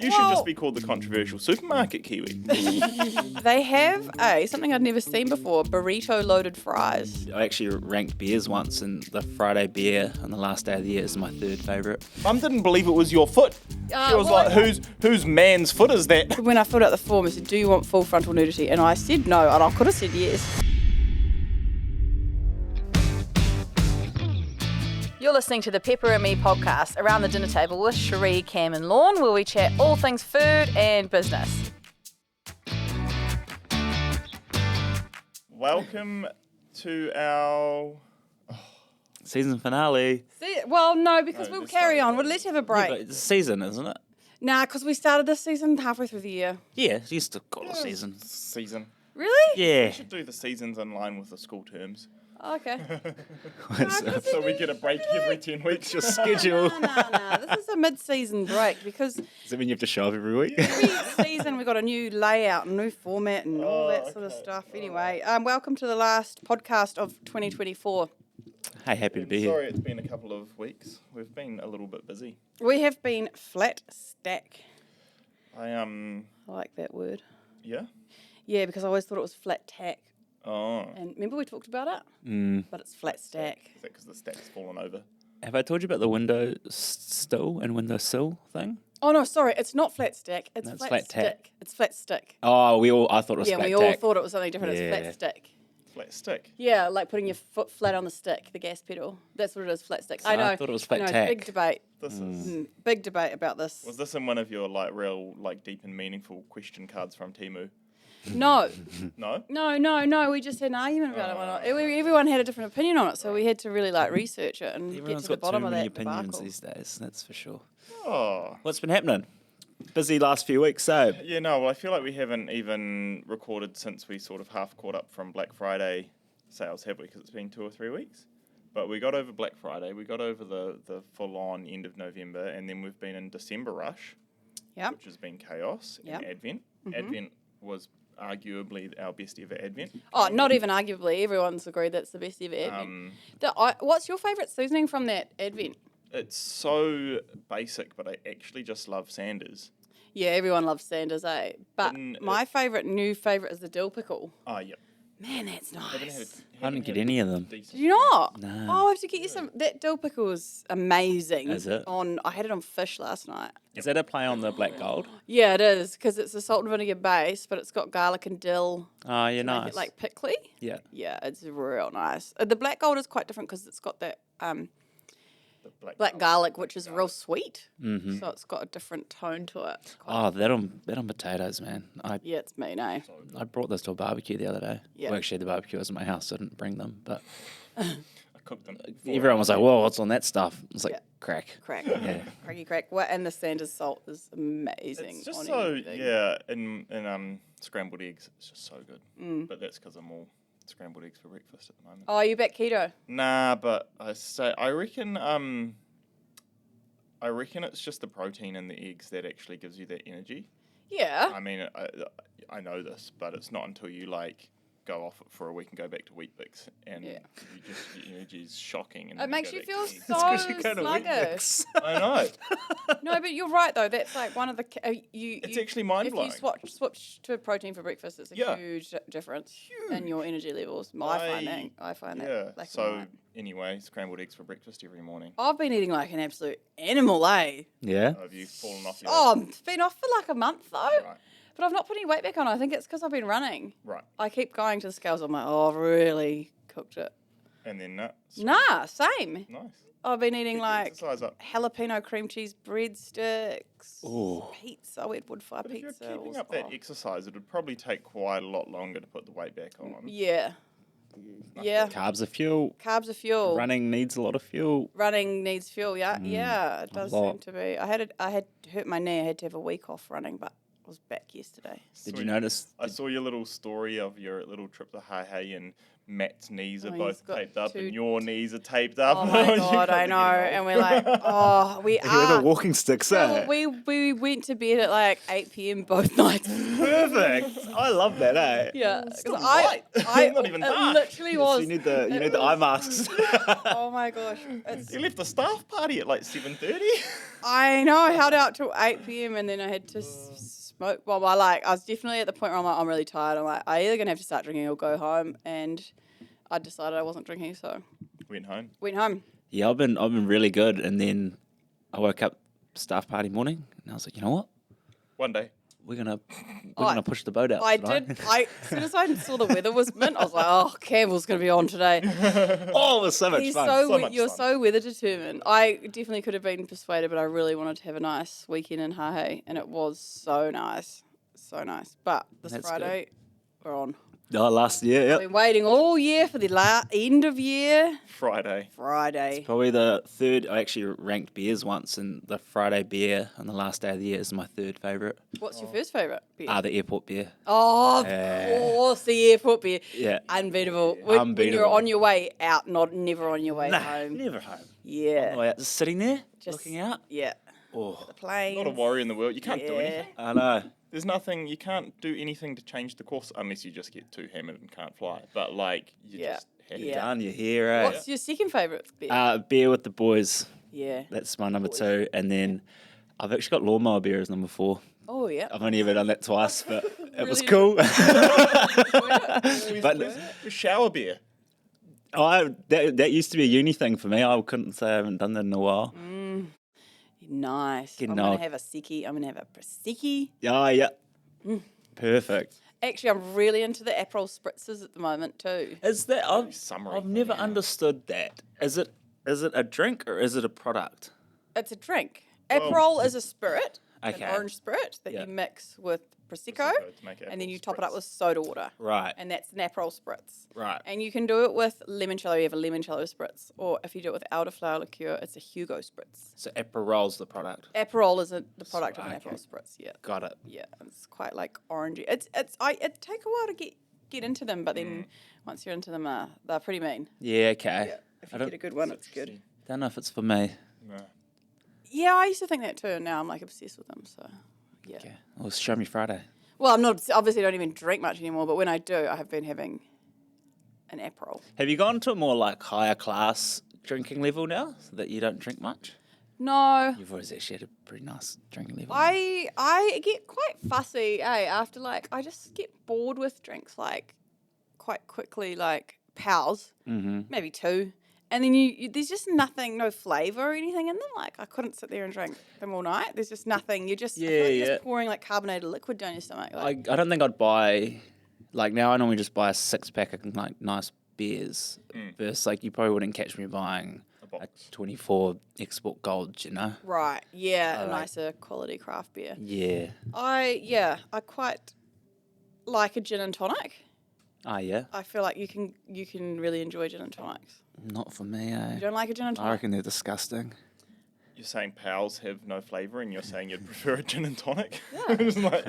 You should just be called the controversial supermarket Kiwi. They have something I'd never seen before, burrito-loaded fries. I actually ranked beers once, and the Friday beer on the last day of the year is my third favourite. Mum didn't believe it was your foot. She was well, like, whose man's foot is that? When I filled out the form, it said, do you want full frontal nudity? And I said no, and I could have said yes. You're listening to the Pepper and Me podcast, Around the Dinner Table with Cherie, Cam and Lorne, where we chat all things food and business. Welcome to our... Season finale. Well, no, because we'll just carry start on. Well, let's have a Yeah, break. but it's a season, isn't it? Nah, because we started this season halfway through the year. Yeah, you still call it a season. Season. Really? Yeah. We should do the seasons in line with the school terms. Okay. So we get a break every 10 weeks. Your schedule. No. This is a mid-season break because Does that mean you have to show up every week? every season we've got a new layout, a new format and all that sort of stuff. Anyway, welcome to the last podcast of 2024. Hey, happy to be Sorry, here. it's been a couple of weeks. We've been a little bit busy. We have been flat stack. I I like that word. yeah. Yeah, because I always thought it was flat tack. Oh, And remember we talked about it? But it's flat stack. is that because the stack's fallen over? Have I told you about the window still and window sill thing? Oh no, sorry, it's not flat stack. It's No, it's flat, flat stick. tack. It's flat stick. Oh, I thought it was Yeah, flat we all tack. thought it was something different. It's Yeah. flat stick. Flat stick. Yeah, like putting your foot flat on the stick, the gas pedal. That's what it is, flat stick. I know. I thought it was flat I know, tack. Big debate. This is. Big debate about this. Was this in one of your real deep and meaningful question cards from Temu? No. No. We just had an argument about it. One night. Everyone had a different opinion on it, so we had to really research it and Everyone's get to the got bottom too of many that opinions debacle. these days, that's for sure. Oh. What's been happening? Busy last few weeks, so. Yeah, no, well, I feel like we haven't even recorded since we sort of half caught up from Black Friday sales, have we? Because it's been 2 or 3 weeks. But we got over Black Friday, we got over the full-on end of November, and then we've been in December rush, Yep. which has been chaos, and Advent. Advent was arguably our best ever Advent. Oh, not even arguably. Everyone's agreed that's the best ever Advent. What's your favourite seasoning from that Advent? It's so basic, but I actually just love Sanders. Yeah, everyone loves Sanders, eh? But my new favourite is the dill pickle. Oh, yep. Man, that's nice. I didn't get any of them. Did you not? No. Oh, I have to get you some. That dill pickle is amazing. Is it? I had it on fish last night. Is that a play on the black gold? Yeah, it is, because it's a salt and vinegar base, but it's got garlic and dill. Oh, yeah, to make nice. it like pickly. Yeah. Yeah, it's real nice. The black gold is quite different because it's got that The black garlic, which is real sweet. Mm-hmm. So it's got a different tone to it. Oh, that on potatoes, man. Yeah, it's mean, eh? I brought this to a barbecue the other day. Yeah. Well, actually, the barbecue was at my house, so I didn't bring them. But I cooked them. everyone was like, whoa, what's on that stuff? It's like, Yeah. crack. Crack. Yeah. Cracky crack. And the Sanders salt is amazing. It's just on so, anything. yeah, in scrambled eggs, it's just so good. But that's because I'm all scrambled eggs for breakfast at the moment. Oh, are you back keto? Nah, but I reckon it's just the protein in the eggs that actually gives you that energy. Yeah. I mean, I know this, but it's not until you go off it for a week and go back to Wheat Bix, and Yeah. your energy is shocking. And It then makes go you back to feel eggs. so 'cause you go to sluggish. I know. No, but you're right though. That's like one of the It's actually If mind-blowing. you switch to protein for breakfast, it's a Yeah. huge difference in your energy levels. I find that. Yeah. Black and So white. anyway, scrambled eggs for breakfast every morning. I've been eating like an absolute animal, eh? Yeah. Have you fallen off your... Oh, it's been off for like a month though. Right. But I've not put any weight back on. I think it's because I've been running. Right. I keep going to the scales. I'm like, oh, I've really cooked it. And then nuts. Nah, same. Nice. I've been eating Keep the like exercise up. jalapeno cream cheese breadsticks, Ooh. pizza. We had wood fire But if you're pizza. keeping up that exercise, it would probably take quite a lot longer to put the weight back on. Yeah. Yeah. Carbs are fuel. Carbs are fuel. Running needs a lot of fuel. Running needs fuel. Yeah. Yeah. It does seem lot. to be. I had hurt my knee. I had to have a week off running, but I was back yesterday. Did you Sweet. notice? I saw your little story of your little trip to Haihei and Matt's knees are Oh, he's both got taped up two- and your knees are taped up. Oh my You God, guys I are know. getting And old. we're like, oh, we With the are. walking sticks, Well, eh? we went to bed at like 8 p.m. both nights. Perfect. I love that, eh? Yeah, It's still because light. I Not even it dark. literally Yes, was. you need the it eye was- masks. Oh my gosh, it's. You left the staff party at like 7:30. I know. I held out till 8 p.m. and then I had to smoke. Well, I was definitely at the point where I'm like, I'm really tired. I'm like, I either gonna have to start drinking or go home. And I decided I wasn't drinking, so Went home. went home. Yeah, I've been really good, and then I woke up staff party morning, and I was like, you know what? One day. We're gonna push the boat out. I tonight. did. As soon as I saw the weather was mint, I was like, oh, Campbell's gonna be on today. Oh, it was so much He's fun. so, So much you're fun. so weather determined. I definitely could have been persuaded, but I really wanted to have a nice weekend in Hahe, and it was so nice, so nice. But this That's Friday, we're on. Oh, last year, I've yeah. been waiting all year for the end of year Friday. Friday. Probably the third. I actually ranked beers once, and the Friday beer on the last day of the year is my third favourite. What's your first favourite beer? The airport beer. Oh, of course, the airport beer. Yeah. Unbeatable. When you're Unbeatable. on your way out, never on your way home. Never home. Yeah. Oh, yeah, just sitting there, Just- looking out. Yeah. Oh, The planes. Not a worry in the world. You can't do Yeah. anything. I know. There's nothing. You can't do anything to change the course unless you just get too hammered and can't fly. But like, you Yeah. just have Yeah. Done, you're here, eh? What's your second favourite beer? Beer with the boys. Yeah. That's my number 2. And then I've actually got lawnmower beer as number 4. Oh, yeah. I've only ever done that twice, but it was Really cool. But but shower beer. that used to be a uni thing for me. I couldn't say I haven't done that in a while. Nice. Getting I'm going old. to have a Siki. I'm going to have a Prosecco. Yeah. Perfect. Actually, I'm really into the Aperol spritzers at the moment too. Is that summery I've thing, never yeah. understood that. Is it a drink or is it a product? It's a drink. Well- Aperol is a spirit, Okay. an orange spirit that Yeah. you mix with Prosecco, Prosecco to make and then Aperol you top it spritz. up with soda water. Right. And that's an Aperol spritz. Right. And you can do it with limoncello, you have a limoncello spritz. Or if you do it with elderflower liqueur, it's a Hugo spritz. So Aperol's the product. Aperol is the product of an Okay. Aperol spritz, yeah. Got it. Yeah, it's quite like orangey. It take a while to get into them, but then once you're into them, they're pretty mean. Yeah. Okay. Yeah, if I you don't, get a good one, it's good. don't know if it's for me. No. Yeah, I used to think that too, and now I'm like obsessed with them. So, yeah. Okay. Well, show me Friday. Well, I'm not obviously don't even drink much anymore, but when I do, I have been having an Aperol. Have you gone to a more like higher class drinking level now, so that you don't drink much? No, You've always actually had a pretty nice drinking level. I get quite fussy, after like I just get bored with drinks like quite quickly, like pals, maybe 2. And then you there's just nothing, no flavour or anything in them. Like I couldn't sit there and drink them all night. There's just nothing. I feel like you're just pouring like carbonated liquid down your stomach. Like, I don't think I'd buy, like now I normally just buy a 6-pack of like nice beers. Versus like you probably wouldn't catch me buying A a box. 24 export gold, you know? right, yeah, a like- nicer quality craft beer. Yeah. I quite like a gin and tonic. Oh yeah. I feel like you can really enjoy gin and tonics. Not for me, eh? You don't like a gin and I tonic? reckon they're disgusting. You're saying pals have no flavour, and you're saying you'd prefer a gin and tonic? It's like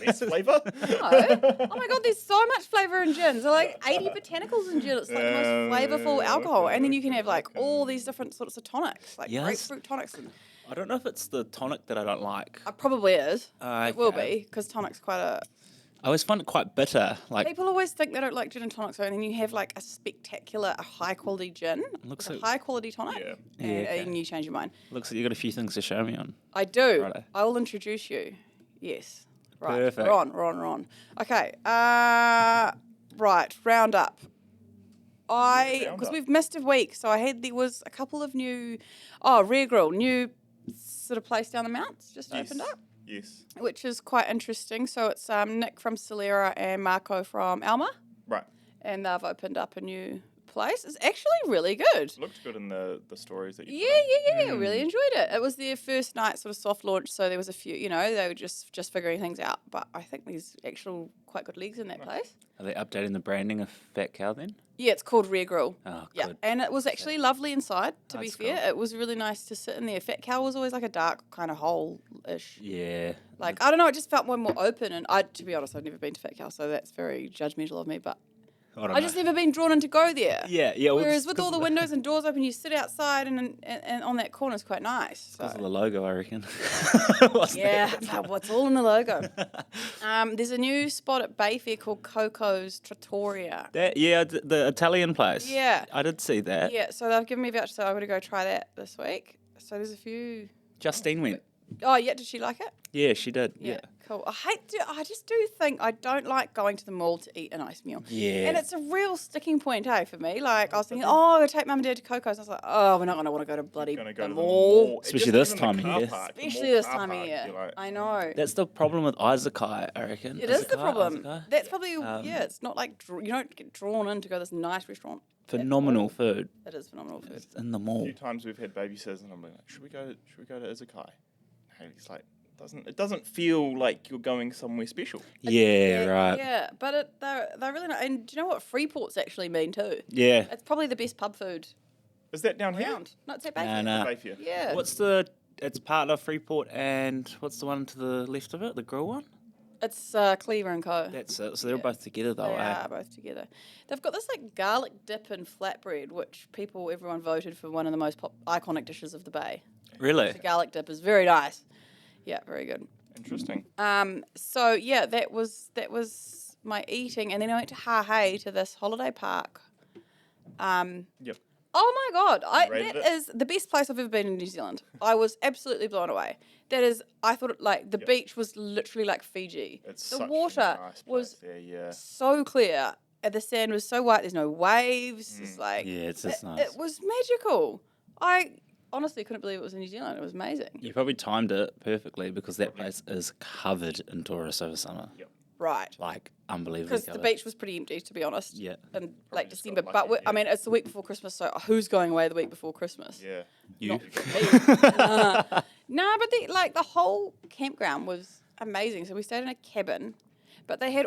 less flavour. No. Oh my god, there's so much flavour in gins. There are like 80 botanicals in gin. It's like the most flavourful alcohol. And then you can have like all these different sorts of tonics, like Yes. grapefruit tonics. And I don't know if it's the tonic that I don't like. it probably is. It will Okay. be, because tonic's quite a... I always find it quite bitter. Like, People always think they don't like gin and tonics, and then you have like a high-quality gin Looks with a like- high-quality tonic, Yeah. and, Yeah, okay. and you change your mind. looks like you got a few things to show me on. I do. Righto. I will introduce you. Yes. Right. Perfect. We're on. Okay. Right. Round up. Because up. we've missed a week, so there was a couple of new, Rear Grill, new sort of place down the mounts just opened up, Yes. which is quite interesting. So it's Nick from Solera and Marco from Alma, Right. and they've opened up a new place. It's actually really good. Looked good in the stories that you Yeah. Really enjoyed it. It was their first night sort of soft launch, so there was a few, they were just figuring things out. But I think there's actual quite good legs in that place. Are they updating the branding of Fat Cow then? Yeah, it's called Rear Grill. Oh, Yeah, good. and it was actually lovely inside, to be That's fair. cool. It was really nice to sit in there. Fat Cow was always like a dark kind of hole-ish. Yeah. Like, I don't know, it just felt more open. And to be honest, I've never been to Fat Cow, so that's very judgmental of me. But I just never been drawn in to go there. Yeah, yeah. well, Whereas just with all 'cause the of windows and doors open, you sit outside and on that corner is quite nice. Because of So. the logo, I reckon. Wasn't Yeah, it? but what's all in the logo? There's a new spot at Bayfair called Coco's Trattoria. The Italian place. Yeah. I did see that. Yeah, so they've given me a voucher, so I'm going to go try that this week. So there's a few. Justine went. Oh, yeah, did she like it? Yeah, she did. Yeah. Cool. I just do think I don't like going to the mall to eat a nice meal. Yeah. And it's a real sticking point, for me. Like, I was thinking, I'll take mum and dad to Coco's. And I was like, we're not going to want to go to bloody Gonna go the to mall. Especially Just this even the time of car year. park, the Especially mall this car time of park, year. you're like, I know. That's the problem with Izakai, I reckon. It is the Izakai, problem. Izakai. That's probably, it's not like, you don't get drawn in to go to this nice restaurant. Phenomenal food. It is phenomenal food. It's in the A mall. few times we've had babysitters and I'm like, should we go to Izakai? And he's like, it doesn't feel like you're going somewhere special. Yeah, right. Yeah, but they're really not. And do you know what Freeport's actually mean too? Yeah. It's probably the best pub food Is that down here? around. No, it's at Bayfair. Nah. Bayfair. Yeah. It's part of Freeport and what's the one to the left of it? The grill one? It's Cleaver and Co. That's it. So they're Yeah. both together though, They eh? are both together. They've got this like garlic dip and flatbread, which everyone voted for one of the most iconic dishes of the Bay. Really? The garlic dip is very nice. Yeah, very good. Interesting. So yeah, that was my eating, and then I went to Hahe to this holiday park. Yep. Oh my god, Rated that it? is the best place I've ever been in New Zealand. I was absolutely blown away. I thought the beach was literally like Fiji. It's The such water a nice was place there, yeah. so clear, and the sand was so white. There's no waves. It's like Yeah, it's just it, nice. it was magical. I honestly couldn't believe it was in New Zealand. It was amazing. You probably timed it perfectly because that place is covered in tourists over summer. Yep. Right. Like, unbelievably Because covered. the beach was pretty empty, to be honest. Yeah. In Probably late just December. got But lucky, I mean, it's the week before Christmas, so who's going away the week before Christmas? Yeah. You? No, but the whole campground was amazing. So we stayed in a cabin, but they had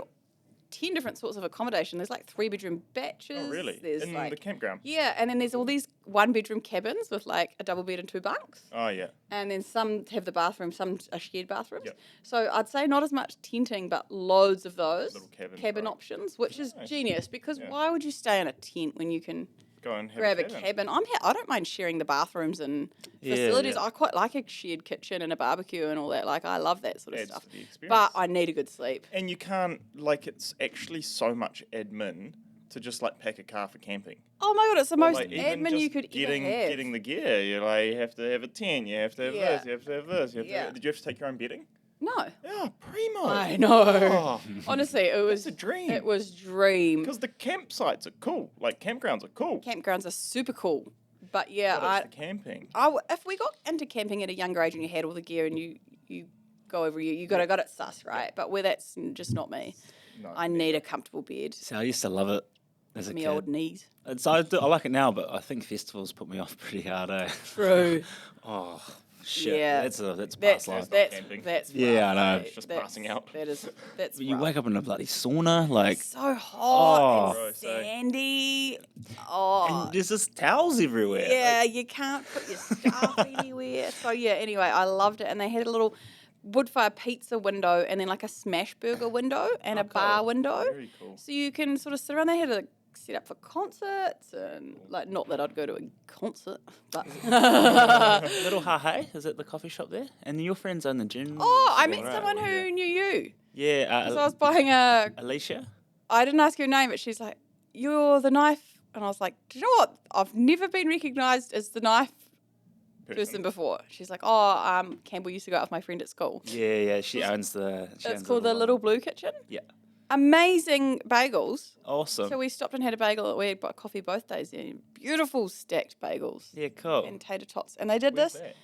10 different sorts of accommodation. There's like 3-bedroom batches. Oh, really? There's In the campground? Yeah, and then there's all these 1-bedroom cabins with like a double bed and 2 bunks. Oh, yeah. And then some have the bathroom, some are shared bathrooms. Yep. So I'd say not as much tenting, but loads of those Little cabins, cabin right. options, which is Nice. genius because Yeah. why would you stay in a tent when you can Go and have grab a a cabin. cabin? I don't mind sharing the bathrooms and Yeah, facilities. yeah. I quite like a shared kitchen and a barbecue and all that. Like I love that sort of Adds stuff. to the experience. But I need a good sleep. And you can't, it's actually so much admin to just, pack a car for camping. Oh my god, it's the most Even admin you just could getting, ever have. Getting the gear. You have to have a tent, you have to have Yeah. this, you have to have this. Yeah. Did you have to take your own bedding? No. Yeah, primo. I know. Oh, Honestly, it was a dream. It was dream. because the campsites are cool. Campgrounds are cool. Campgrounds are super cool. But yeah, But it's the camping. if we got into camping at a younger age and you had all the gear and you go over you got it sus, right? But where that's just not me. No, I need a comfortable bed. So I used to love it as a Me kid. old knees. I like it now, but I think festivals put me off pretty hard, eh? True. Oh, shit. Yeah. That's That's past life. camping. that's Yeah, rough, I know. eh? It's just That's- passing out. That's You rough. wake up in a bloody sauna, It's so hot Oh. and Gross, eh? sandy. Oh. and there's just towels everywhere. Yeah, you can't put your stuff anywhere. So yeah, anyway, I loved it, and they had a little wood fire pizza window, and then like a smash burger window and a bar window, Very cool. so you can sort of sit around. They had a set up for concerts, and not that I'd go to a concert, but Little Hahe, is it the coffee shop there? And your friends own the gym. oh, I as met well, someone right? who knew you. Yeah, So I was buying a. Alicia. I didn't ask her name, but she's like, "You're the knife," and I was like, "Do you know what? I've never been recognised as the knife person before." She's like, "Oh, Campbell used to go out with my friend at school. Yeah, she owns the. It's called the Little Blue Kitchen. Yeah. Amazing bagels. Awesome. So we stopped and had a bagel. We had coffee both days. Yeah, beautiful stacked bagels Yeah, cool. and tater tots. And they did Where's this that?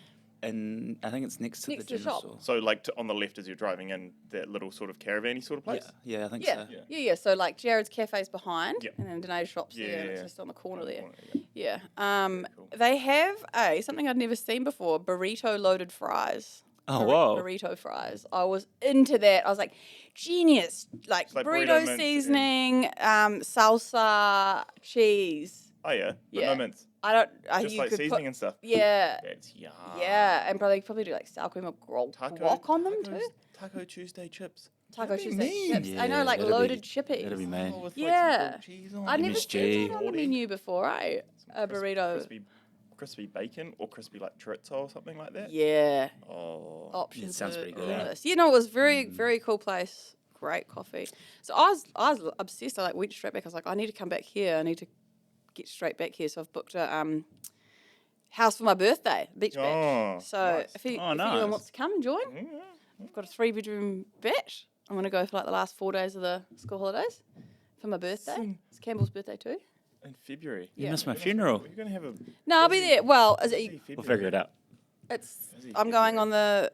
And I think it's next to Next the to the general shop. store. So, on the left as you're driving in, that little sort of caravan-y sort of place? Yeah, I think Yeah. so. Yeah. So like Jared's Cafe's behind, Yep. and then Danae's shop's there, and it's Yeah. just on the corner On the there. corner, yeah. Yeah. cool. They have something I'd never seen before: burrito loaded fries. Oh, wow. Burrito fries. I was into that. I was like, genius. Like like burrito, burrito mince seasoning, salsa, cheese. Oh, yeah. But Yeah. no mince. I don't. Just you like could seasoning put, and stuff. Yeah. That's yum. Yeah, and probably do like sour cream or guac on them too. Taco Tuesday chips. Taco That'd be Tuesday mean. chips. I know, like that'd be- loaded chippies. That'd be mean. Oh, with Yeah. some grilled cheese on I've it. never MSG. seen that on the menu before, eh? A burrito. Crispy bacon or crispy like chorizo or something like that. Yeah. Oh, Options. sounds are pretty good. endless. You know, it was very cool place. Great coffee. So I was obsessed. I like went straight back. I was like, I need to come back here. I need to get straight back here. So I've booked a house for my birthday, beach Oh, batch. So nice. if anyone nice. wants to come and join, I've got a 3-bedroom batch. I'm gonna go for like the last 4 days of the school holidays for my birthday. It's Campbell's birthday too. in February. You Yeah. missed my funeral. You're gonna have a. No, I'll be there. Well, busy We'll February. figure it out. it's Busy I'm going February. on the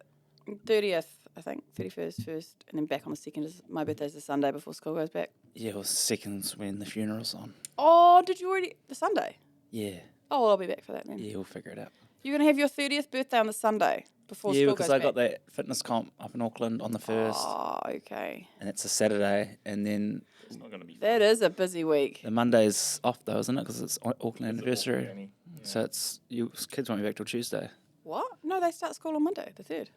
30th, I think, 31st, first, and then back on the 2nd. My birthday's the Sunday before school goes back. Yeah, well, seconds when the funeral's on. Oh, did you already the Sunday? Yeah, Oh, well, I'll be back for that then. yeah, we'll figure it out. You're gonna have your 30th birthday on the Sunday before Yeah, school because goes I back. got that fitness comp up in Auckland on the 1st, Oh, okay. and it's a Saturday, and then It's not gonna be. That is a busy week. the Monday's off though, isn't it? Because it's Auckland anniversary. Journey. Yeah. So it's kids won't be back till Tuesday. What? No, they start school on Monday, the 3rd.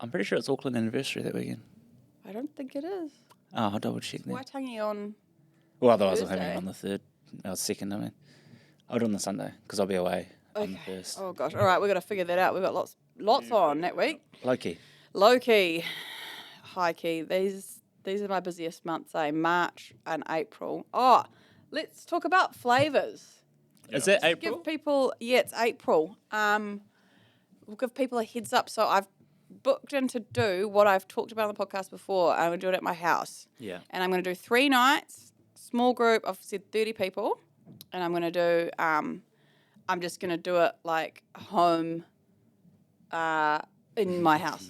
I'm pretty sure it's Auckland anniversary that weekend. I don't think it is. Oh, I'll double check then. Waitangi on. Well, otherwise I'm having Thursday? it on the 3rd. Oh, 2nd, I mean. I'll do it on the Sunday because I'll be away on the Okay. 1st. Oh gosh. All right, we've got to figure that out. We've got lots on that week. Loki. Low key, high key. These are my busiest months, March and April. Oh, let's talk about flavours. Is it April? Give people, it's April. We'll give people a heads up. So I've booked in to do what I've talked about on the podcast before. I'm going to do it at my house. Yeah. And I'm going to do 3 nights, small group. I've said 30 people. And I'm going to do, I'm just going to do it like home in my house.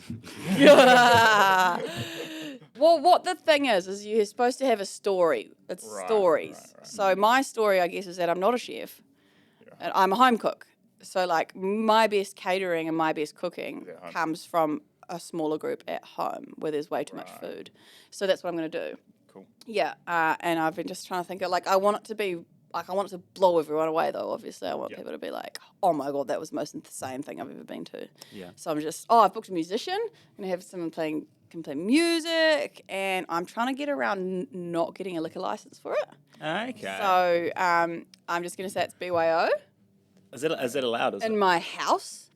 Well, what the thing is you're supposed to have a story. It's Right, stories. right. So my story, I guess, is that I'm not a chef. And I'm a home cook. So, like, my best catering and my best cooking Is at home. comes from a smaller group at home where there's way too much food. So that's what I'm going to do. Cool. Yeah, and I've been just trying to think of, like, I want it to be, like, I want it to blow everyone away, though, obviously. I want Yeah. people to be like, oh, my God, that was the most insane thing I've ever been to. Yeah. So I'm just, I've booked a musician. I'm going to have someone can play music, and I'm trying to get around not getting a liquor license for it. Okay. So I'm just going to say it's BYO Is it allowed? Is in it? my house.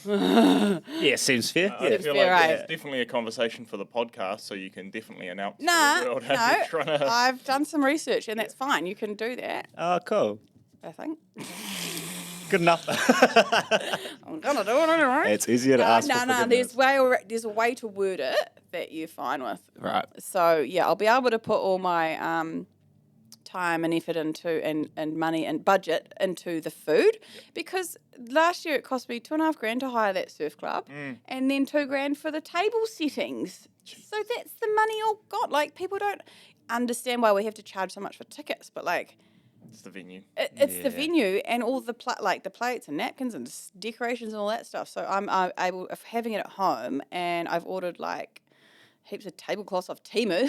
Yeah, seems fair. I Yeah. feel fair, like right? it's definitely a conversation for the podcast, so you can definitely announce to Nah, the world how no. you're trying to. I've done some research, and that's fine. You can do that, Oh, cool. I think. Good enough. I'm gonna do it anyway. It's easier to ask for No. forgiveness. There's a way to word it that you're fine with. Right. So yeah, I'll be able to put all my time and effort into and money and budget into the food because last year it cost me $2,500 to hire that surf club and then $2,000 for the table settings. So that's the money all got. Like, people don't understand why we have to charge so much for tickets, but like, It's the venue. it's the Yeah. venue and all the like the plates and napkins and decorations and all that stuff. So I'm able of having it at home, and I've ordered like heaps of tablecloths off Temu.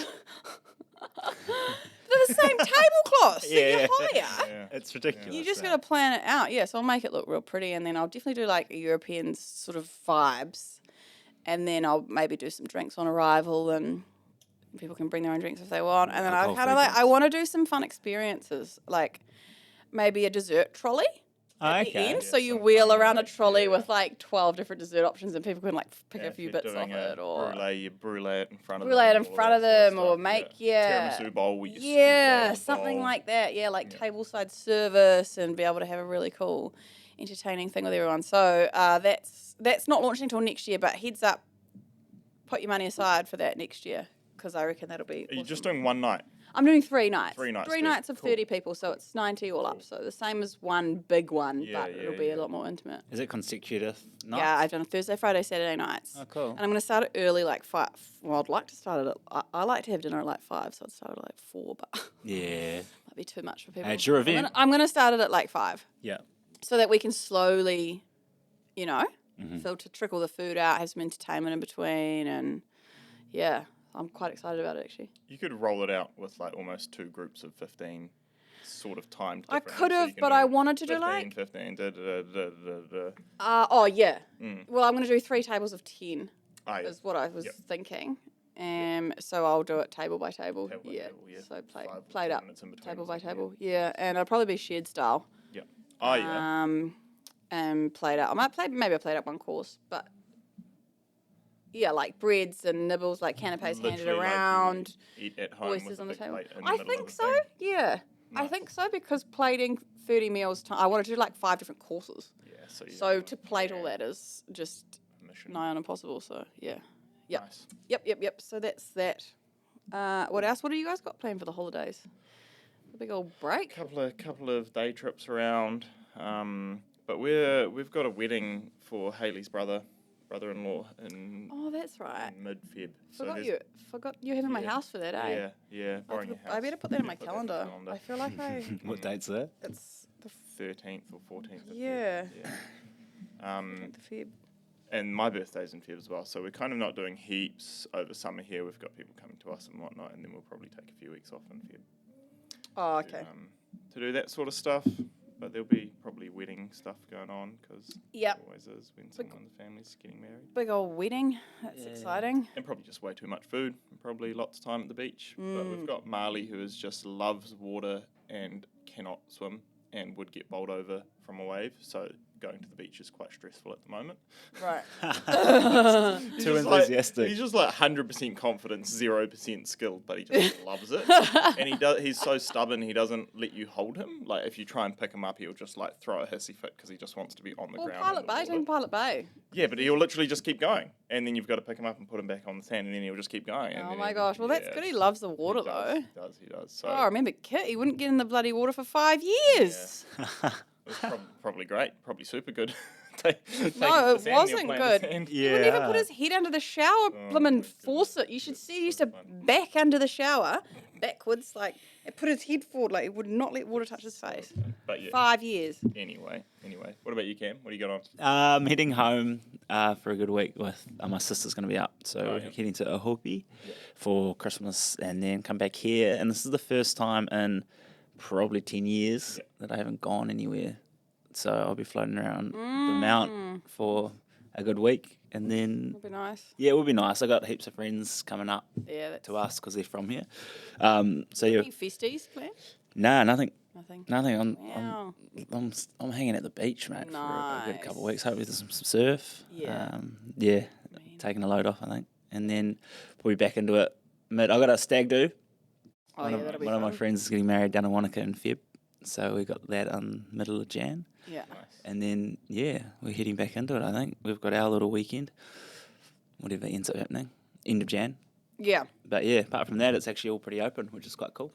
They're the same tablecloths that you hire. Yeah. It's ridiculous. You just got to plan it out. Yeah, so I'll make it look real pretty, and then I'll definitely do like a European sort of vibes, and then I'll maybe do some drinks on arrival, and people can bring their own drinks if they want. And then I Alcohol-free kind of like I drinks. want to do some fun experiences, like maybe a dessert trolley at the Okay. end. Yeah, So you some wheel fun, around a like, trolley yeah. with like 12 different dessert options, and people can like pick Yeah, a if few you're bits off doing a it, or brulee, you brulee it in front of brulee them. it in all front of that them, sort or stuff, make Tiramisu bowl with your scoop yeah, out of the something bowl. like that. Yeah, like tableside service, and be able to have a really cool, entertaining thing with everyone. So that's not launching until next year. But heads up, put your money aside for that next year, because I reckon that'll be. Are you awesome. just doing one night? I'm doing 3 nights. 3 nights, Three dude. nights of Cool. 30 people, so it's 90 all up. So the same as one big one, Yeah, but it'll yeah, be yeah. a lot more intimate. Is it consecutive nights? Yeah, I've done a Thursday, Friday, Saturday nights. Oh, cool. And I'm going to start it early, like 5. Well, I'd like to start it at, I like to have dinner at like 5, so I'd start it at like 4, but Yeah. might be too much for people. Hey, it's your event. I'm gonna start it at like 5, Yeah. so that we can slowly, Mm-hmm. trickle the food out, have some entertainment in between, and yeah, I'm quite excited about it actually. You could roll it out with like almost 2 groups of 15 sort of timed I differently. could So have, you can but do I wanted to do 15, like, 15, da, da, da, da, da. oh yeah. Mm. Well, I'm gonna do 3 tables of 10. Ah, yeah. Is what I was Yep. thinking. So I'll do it table by table. Table by Yeah. table, yeah. So 5 or plate 10 up, minutes in between table or by something, yeah. table. Yeah, and it'll probably be shared style. Yeah. Oh, yeah. And plate up. Maybe I plate up one course, but yeah, like breads and nibbles, like canapes handed Literally, around, like you eat at home with oysters a on the big table. plate in the I middle think of the so. thing. Yeah, I Nice. think so because plating 30 meals. I wanted to do like 5 different courses. Yeah, so you So to plate all that is just mission. nigh on impossible. So yeah. Yep. Nice. Yep. So that's that. What else? What do you guys got planned for the holidays? A big old break. Couple of day trips around, but we've got a wedding for Hayley's brother-in-law in Oh, that's right. mid-Feb. Forgot you having my yeah, house for that, eh? Yeah, borrowing a house. I better put that in Yeah, my put that in the calendar. I feel like What date's that? it's the 13th or 14th. Of Yeah. Feb. Yeah. the Feb. And my birthday's in Feb as well, so we're kind of not doing heaps over summer here. We've got people coming to us and whatnot, and then we'll probably take a few weeks off in Feb. Oh, okay. To do that sort of stuff, but there'll be probably wedding stuff going on because Yep. it always is when someone in the family's getting married. Big old wedding. That's Yeah. exciting. And probably just way too much food, and probably lots of time at the beach. But we've got Marley, who just loves water and cannot swim and would get bowled over from a wave. So going to the beach is quite stressful at the moment. Right. He's Too just like- enthusiastic. he's just like 100% confidence, 0% skilled, but he just loves it. And he's so stubborn, he doesn't let you hold him. Like if you try and pick him up, he'll just like throw a hissy fit because he just wants to be on the Well, ground. Pilot in the Bay, water. take him Pilot Bay. Yeah, but he'll literally just keep going, and then you've got to pick him up and put him back on the sand, and then he'll just keep going. And Oh then my gosh. Well, that's good. He loves the water, though. He does. So Oh, I remember Kit. He wouldn't get in the bloody water for 5 years. it was probably great, probably super good. No, it wasn't good. He wouldn't even put his head under the shower, blimmin' force it. You should see he used to back under the shower, backwards, like, and put his head forward, like, he would not let water touch his face. But yeah. 5 years. Anyway, what about you, Cam? What do you got on? I'm heading home for a good week with my sister's going to be up, so Oh, we're yeah. heading to Ohopi for Christmas and then come back here. And this is the first time in probably 10 years that I haven't gone anywhere. So I'll be floating around the Mount for a good week, and then That'd be nice. yeah, it will be nice. I got heaps of friends coming up Yeah, that's to us because they're from here. So yeah, Any festies planned? nah, nothing. Nothing. I'm Wow. I'm hanging at the beach, mate, for a good couple of Nice. weeks. Hopefully there's some surf. Yeah. Taking a load off, I think, and then we'll be back into it. I got a stag do. Oh, yeah, that'll be One of my fun. friends is getting married down in Wanaka in Feb, so we got that on middle of Jan, Yeah. and then we're heading back into it. I think we've got our little weekend, whatever ends up happening, end of Jan. Yeah. But yeah, apart from that, it's actually all pretty open, which is quite cool.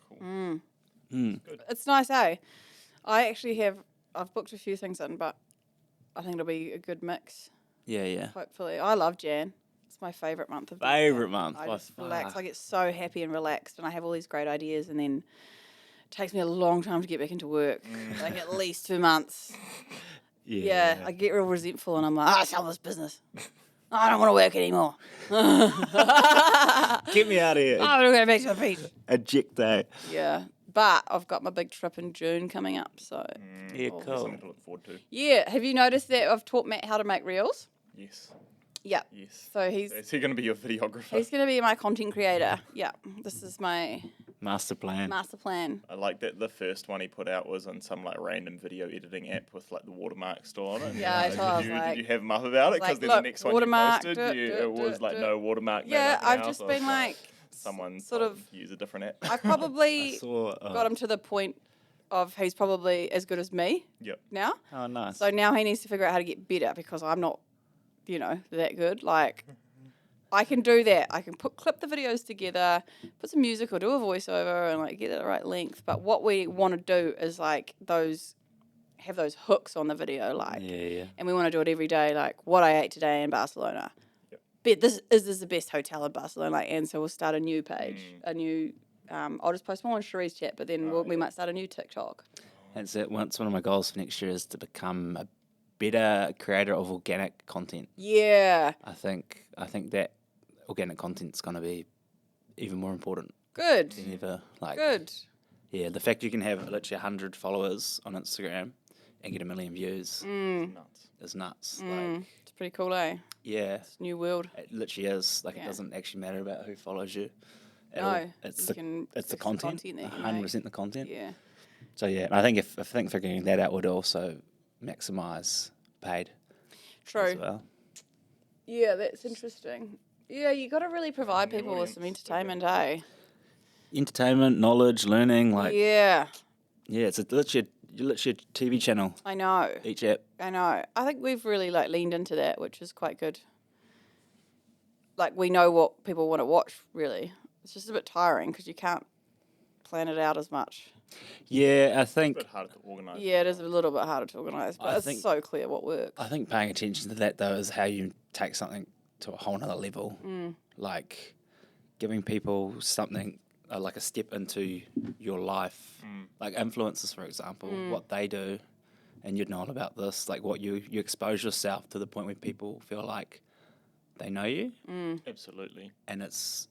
It's nice, eh? I've booked a few things in, but I think it'll be a good mix. Yeah. Hopefully. I love Jan. It's my favourite month of the year. Favourite month. I by just relax. far. I get so happy and relaxed, and I have all these great ideas, and then it takes me a long time to get back into work. Like at least 2 months. Yeah, I get real resentful, and I'm like, sell this business. I don't want to work anymore. Get me out of here. I'm going to go back to the beach. Eject day. Yeah, but I've got my big trip in June coming up, so Yeah, Oh. cool. Something to look forward to. yeah. Have you noticed that I've taught Matt how to make reels? Yes. Yeah. Yes. So he's Is he going to be your videographer? going to be my content creator. Yeah, this is my Master plan. master plan. I like that the first one he put out was on some like random video editing app with like the watermark still on it. Yeah, I told did, him, did you have him up about it? like, Because then the look, next one you watermark, posted, it was like no watermark. no Yeah, nothing I've else. just I was been like, someone sort told of- him to use a different app. I probably saw. got him to the point of he's probably as good as me Yep. now. Oh, nice. So now he needs to figure out how to get better because I'm not, that good. Like, I can do that. I can clip the videos together, put some music or do a voiceover and like get it the right length. But what we want to do is like have those hooks on the video, like, Yeah. and we want to do it every day, like what I ate today in Barcelona. Yep. This is the best hotel in Barcelona, like, and so we'll start a new page, a new. I'll just post more on Cherie's chat, but then we might start a new TikTok. That's it. One of my goals for next year is to become a better creator of organic content. Yeah, I think that organic content's going to be even more important good, than ever. Like, good. yeah, the fact you can have literally 100 followers on Instagram and get 1 million views Nuts. is nuts. Like, It's pretty cool, eh? Yeah, It's new world. it literally is. Like, Yeah. it doesn't actually matter about who follows you. at No, all. It's you the can it's the fix content. that you 100% make. the content. Yeah. So yeah, I think I think figuring that out would also maximise paid True. as well. Yeah, that's interesting. Yeah, you got to really provide the people with some audience, entertainment, eh? Entertainment, knowledge, learning, like Yeah, it's literally a TV channel. I know. Each app. I know. I think we've really like leaned into that, which is quite good. Like we know what people want to watch. Really, it's just a bit tiring because you can't plan it out as much. Yeah, I It's a think bit harder to organise. Yeah, it is a little bit harder to organise, but I it's think- so clear what works. I think paying attention to that though is how you take something to a whole nother level. Like giving people something like a step into your life, like influencers, for example, what they do, and you'd know all about this. Like what you expose yourself to the point where people feel like they know you, Absolutely. and it's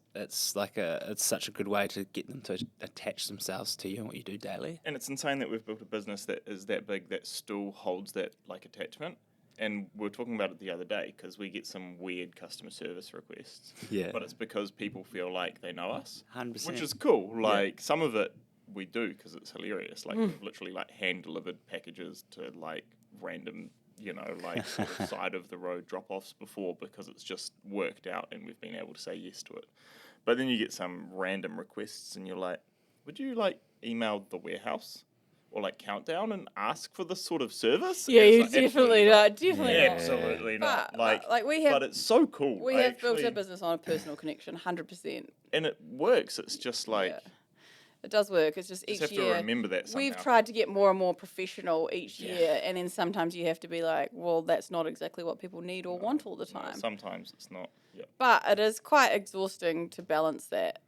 such a good way to get them to attach themselves to you and what you do daily. And it's insane that we've built a business that is that big that still holds that like attachment. And we were talking about it the other day because we get some weird customer service requests. Yeah. But it's because people feel like they know us, 100%. which is cool. Like some of it we do because it's hilarious. Like we've literally like hand delivered packages to like random, like sort of side of the road drop offs before because it's just worked out and we've been able to say yes to it. But then you get some random requests and you're like, would you like email the warehouse or like Countdown and ask for this sort of service? Yeah, And you it's like, definitely not. Definitely Yeah. not. Absolutely not. But, like, we have- but it's so cool. We I have built actually- a business on a personal connection, 100%. and it works. It's just like Yeah. It does work. It's just each have to year. remember that We've somehow. tried to get more and more professional each year, and then sometimes you have to be like, well, that's not exactly what people need or want all the time. sometimes it's not. Yeah. But it is quite exhausting to balance that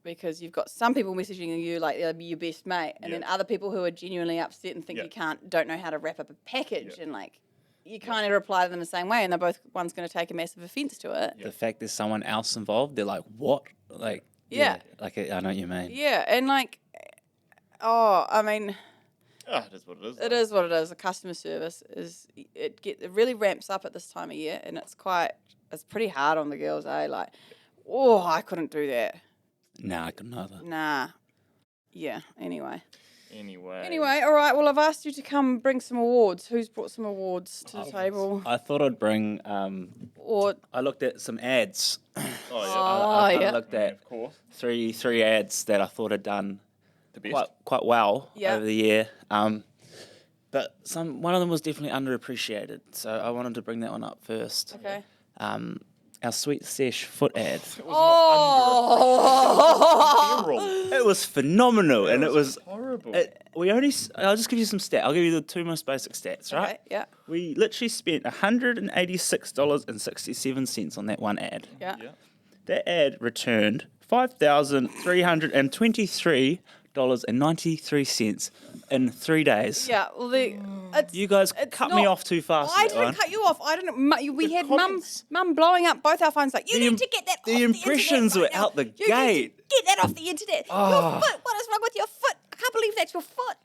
because you've got some people messaging you like they'll be your best mate, and then Yeah. other people who are genuinely upset and think Yeah. don't know how to wrap up a package, Yeah. and like you kind of reply to them the same way, and they're both one's going to take a massive offence to it. The fact there's someone else involved, they're like, what? Like, Yeah. like I know what you mean. Yeah, and like, I mean. It is what it is. It though. is what it is. The customer service it really ramps up at this time of year, and it's pretty hard on the girls, eh? Like, I couldn't do that. Nah, I couldn't either. Nah. Yeah. Anyway, Anyway. all right. Well, I've asked you to come bring some awards. Who's brought some awards to the table? I thought I'd bring. Or I looked at some ads. Oh yeah. Oh, I kinda yeah. looked Yeah, at of course. three ads that I thought had done The best. quite well Yeah. over the year. But one of them was definitely underappreciated, so I wanted to bring that one up first. okay. Our Sweet Sesh foot ad. It was Oh. not It was phenomenal, and it was. horrible. I'll just give you some stats. I'll give you the two most basic stats, right? Okay. Yeah. We literally spent $186.67 on that one ad. Yeah. yeah. That ad returned $5,323.93 in 3 days. Yeah. Well, You guys it's cut me not- off too fast. I with that didn't one. cut you off. I didn't. We had comments. mum blowing up both our phones like, you The need to get that off the impressions internet were right now. out the You need to gate. get that off the internet. Oh. Your foot. What is wrong with your foot? I can't believe that's your foot.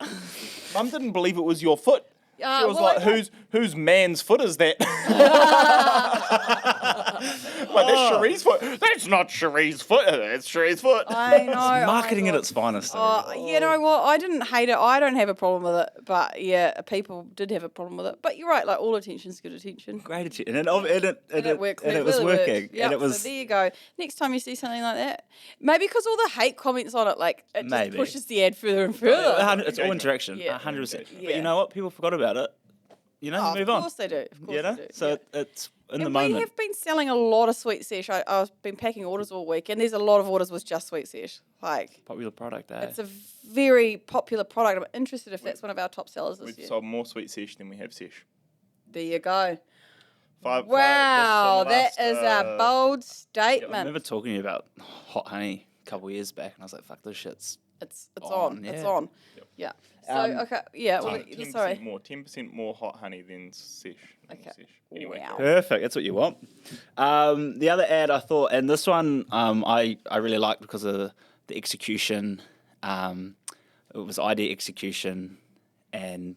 Mum didn't believe it was your foot. She was well, like, I- whose man's foot is that? Like, that's Cherie's foot. That's not Cherie's foot. That's Cherie's foot. I know. Marketing oh at my its finest. God. You know what? I didn't hate it. I don't have a problem with it. But yeah, people did have a problem with it. But you're right. Like all attention's good attention. Great attention. And It worked. it was really working. Worked. Yep, And it was. So there you go. Next time you see something like that, maybe because all the hate comments on it, like it Maybe. just pushes the ad further and further. It's all Engagement. interaction. Yeah. 100%. But Yeah. you know what? People forgot about it. You know, Oh, move of on. course they do. Of course You know? they do. So yeah. it's in the And moment. we have been selling a lot of Sweet Sesh. I've been packing orders all week, and there's a lot of orders with just Sweet Sesh. Like, Popular product, eh? it's a very popular product. I'm interested if that's one of our top sellers this We've year. sold more Sweet Sesh than we have Sesh. There you go. Wow, Wow, that is a bold I statement. remember talking to you about hot honey a couple of years back, and I was like, fuck, this shit's. It's on, on. It's yeah. on. Yeah. So okay. Yeah. Well, sorry. 10% more hot honey than Sesh. Okay. Anyway. Wow. Perfect, that's what you want. The other ad I thought, and this one I really liked because of the execution. It was ID execution, and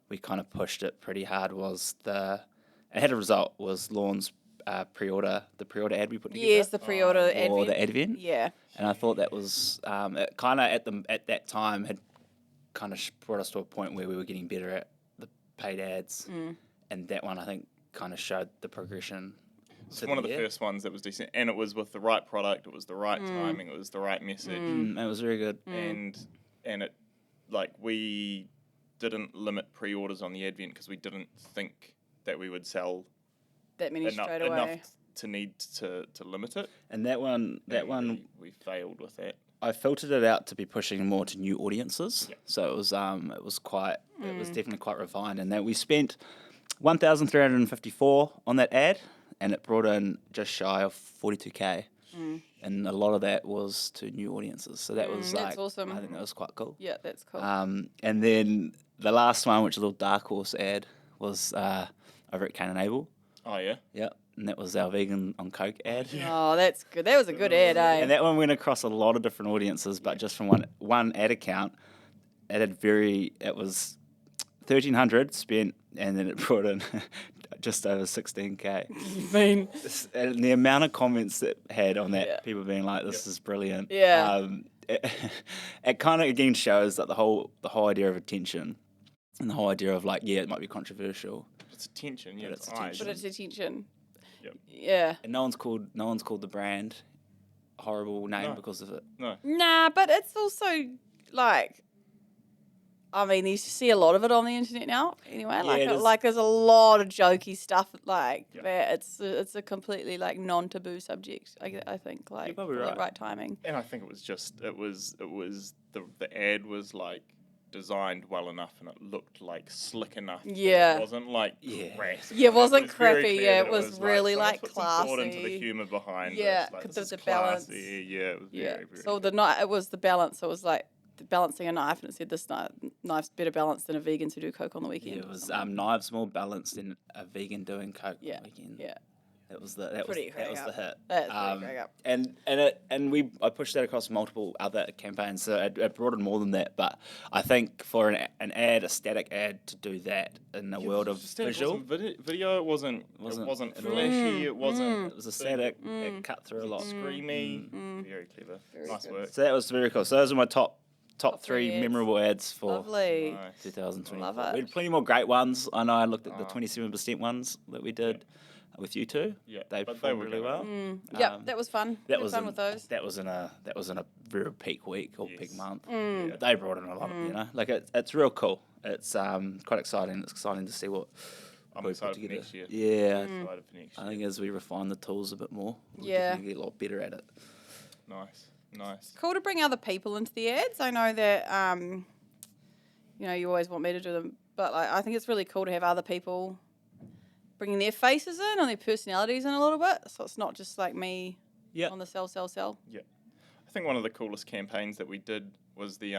we kind of pushed it pretty hard, was the it had a result was Lorne's the pre-order ad we put together. Yes, the pre-order for advent. the advent. Yeah. And I thought that was it kind of at that time had kind of brought us to a point where we were getting better at the paid ads, and that one I think kind of showed the progression. It's one of the first ones that was decent, and it was with the right product, it was the right timing, it was the right message, It was very good. and it like we didn't limit pre-orders on the advent because we didn't think that we would sell That many straight away. enough to need to limit it. And that one we failed with that. I filtered it out to be pushing more to new audiences. Yep. So it was definitely quite refined, and that we spent 1,354 on that ad, and it brought in just shy of 42K. And a lot of that was to new audiences. So that was that's awesome. I think that was quite cool. Yeah, that's cool. And then the last one, which is a little dark horse ad, was over at Cane and Abel. Oh yeah. Yeah. And that was our vegan on Coke ad. Oh, that's good. That was a good ad, eh? And that one went across a lot of different audiences, but just from one ad account, it was 1,300 spent, and then it brought in just over 16K. And the amount of comments that had on that, people being like, "This is brilliant." Yeah. It kind of again shows that the whole idea of attention, and the whole idea of like, yeah, it might be controversial. It's attention, yeah, But it's it's eyes. But it's attention. Yep. Yeah. And no one's called the brand a horrible name No. because of it. No. Nah, but it's also like, I mean, you see a lot of it on the internet now. Anyway, it is. like there's a lot of jokey stuff like Yeah. that. It's a completely like non-taboo subject. I think like probably for the right. right timing. And I think it was the ad was like designed well enough and it looked like slick enough. that Yeah. It wasn't like Yeah. crass. Yeah, it wasn't was very crappy, clear yeah, that it was really, someone's like, put some thought into the classy. humour behind Yeah, this. Like, because this of is the balance. classy. Yeah, it was Yeah. very, very So good. it was the balance. So it was like balancing a knife, and it said this knife's better balanced than a vegan who do coke on the weekend. Yeah, it or was something. knives more balanced than a vegan doing Coke Yeah, on the weekend. yeah. That was the Pretty that was crack the up. hit. That's pretty crack up. And I pushed that across multiple other campaigns, so it brought in more than that. But I think for a static ad to do that in the world of Just that it visual, wasn't video. It wasn't Wasn't flashy. Mm. It wasn't. it was a static. It cut through a lot. Screamy. Very clever. Nice good. work. So that was very cool. So those are my top three three ads. memorable ads for Lovely. Nice. 2024. Love it. We had plenty more great ones. I know I looked at the 27% ones that we did with you two. Yeah, They but performed were really going well. Yep, that was fun. That Had was fun in, with those. That was in a very peak week or Yes. peak month. Mm. But they brought in a lot of, like it's real cool. It's quite exciting. It's exciting to see what I'm we put excited for together. next year. Yeah, Excited for next I year. think as we refine the tools a bit more, we'll Yeah. definitely get a lot better at it. Nice. Cool to bring other people into the ads. I know that you always want me to do them, but I think it's really cool to have other people bringing their faces in and their personalities in a little bit. So it's not just like me Yeah. on the sell. Yeah. I think one of the coolest campaigns that we did was the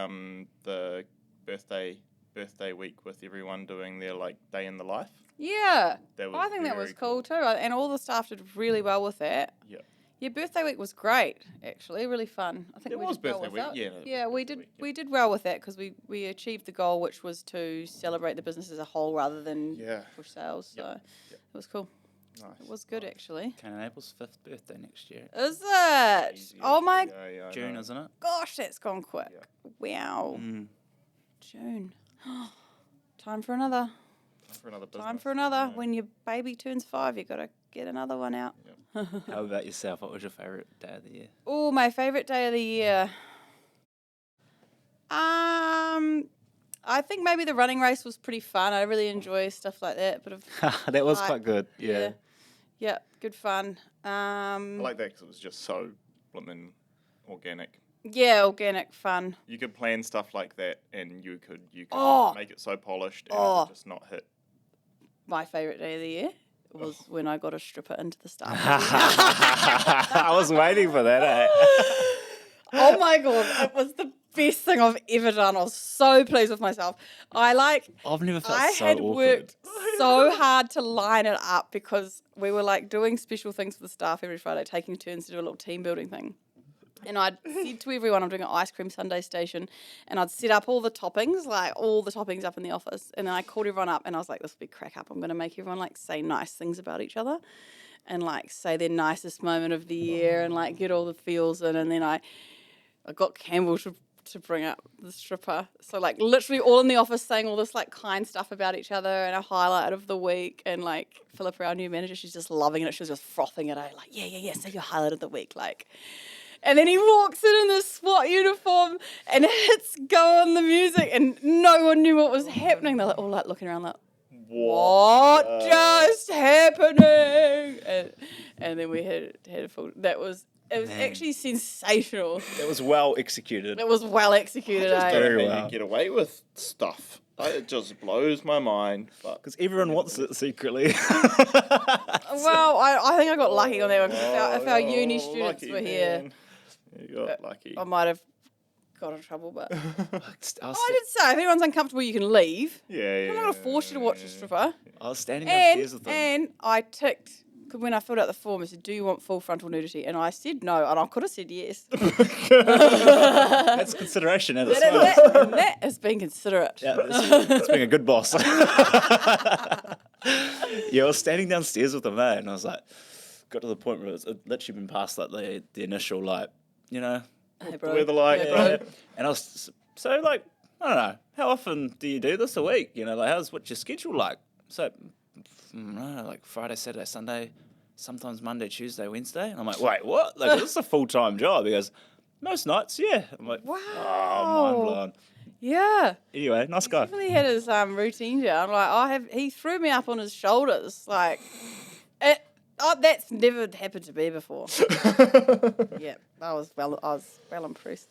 birthday week with everyone doing their like day in the life. Yeah, That I think that was very cool too, and all the staff did really well with that. Yeah. Your birthday week was great, actually, really fun. I think It we was did well birthday with week, that. yeah, we birthday did. week, yeah. We did well with that because we achieved the goal, which was to celebrate the business as a whole rather than Yeah. push sales. Yep. So Yep. it was cool. Nice. It was good, actually. Cane and Apple's 5th birthday next year. Is it? Easy, Oh my yeah, I June, know. isn't it? gosh, that's gone quick. Wow, Mm. June. Time for another. For another business. Time for another. Yeah. When your baby turns 5, you got to get another one out. How about yourself? What was your favourite day of the year? Oh, my favourite day of the year. I think maybe the running race was pretty fun. I really enjoy stuff like that. Bit of That was hype. quite good. Yeah. Yeah, good fun. I like that because it was just so blimmin' organic. Yeah, organic fun. You could plan stuff like that, and you could Oh. make it so polished and Oh. it would just not hit. My favourite day of the year was when I got a stripper into the staff. I was waiting for that. Eh? Oh my god, it was the best thing I've ever done. I was so pleased with myself. I've never felt I so had awkward. worked so hard to line it up because we were like doing special things for the staff every Friday, taking turns to do a little team building thing. And I'd said to everyone I'm doing an ice cream sundae station, and I'd set up all the toppings, like all the toppings up in the office. And then I called everyone up and I was like, this will be crack up. I'm going to make everyone like say nice things about each other and like say their nicest moment of the year and like get all the feels in. And then I got Campbell to bring up the stripper. So like literally all in the office saying all this like kind stuff about each other and a highlight of the week. And like Philippa, our new manager, she's just loving it. She was just frothing it out like, yeah, say your highlight of the week. Like, and then he walks in this SWAT uniform and hits go on the music and no one knew what was happening. They're like, all like looking around like, what just happening? And then we had a full, it was actually sensational. That was well executed. It was well executed. I just Very don't know how well. you get away with stuff. It just blows my mind. Because everyone wants it secretly. Well, I think I got lucky on that one because if our uni students lucky were here, man. You got lucky. I might have got in trouble. But I I did say, if anyone's uncomfortable, you can leave. Yeah. I'm not going to force you to watch a stripper. was standing downstairs with them. And I ticked, because when I filled out the form, it said, do you want full frontal nudity? And I said no, and I could have said yes. That's consideration at its finest. And that has been considerate. Yeah, it's being a good boss. Yeah, I was standing downstairs with them, and I was like, got to the point where it's literally been past like the initial like, you know, Hey, bro. Weather like, Yeah, bro. and I was so like, I don't know, how often do you do this a week? You know, like what's your schedule like? So, I don't know, like Friday, Saturday, Sunday, sometimes Monday, Tuesday, Wednesday, and I'm like, wait, what? Like this is a full-time job? He goes, most nights, yeah. I'm like, Wow. oh, mind blown. Yeah. Anyway, nice guy. Definitely had his routine down. Like he threw me up on his shoulders. Like that's never happened to me before. Yeah, I was well impressed.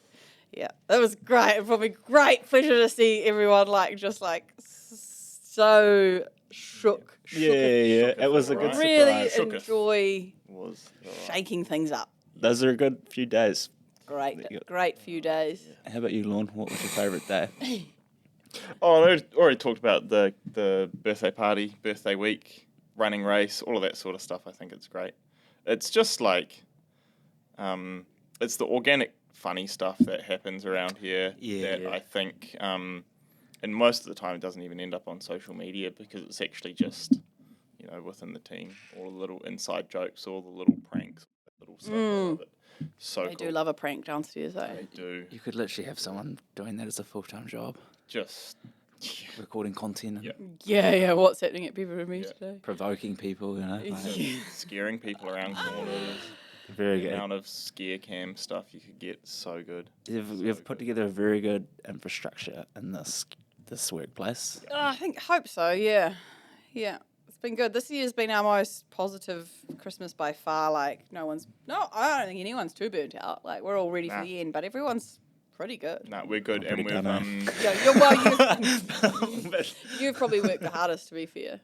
Yeah, that was great. It brought me great pleasure to see everyone like just like so shook. Yeah. It was a good Really surprise. enjoy Was shaking things up. Those are a good few days. Great few days. How about you, Lorne? What was your favourite day? Oh, I already talked about the birthday party, birthday week, running race, all of that sort of stuff. I think it's great. It's just like, it's the organic, funny stuff that happens around here that I think, and most of the time it doesn't even end up on social media because it's actually just, you know, within the team, all the little inside jokes, all the little pranks, little stuff. I love it. So They cool. do love a prank downstairs, though. They do. You could literally have someone doing that as a full-time job, Just recording content and Yeah. What's happening at People and Me today? provoking people, you know. Like, scaring people around corners. very The good. amount of scare cam stuff you could get, so good. You've put together a very good infrastructure in this workplace. Hope so. Yeah. It's been good. This year's been our most positive Christmas by far. Like I don't think anyone's too burnt out. Like we're all ready for Nah. the end, but everyone's pretty good. No, we're good, I'm and pretty we've You've probably worked the hardest, to be fair.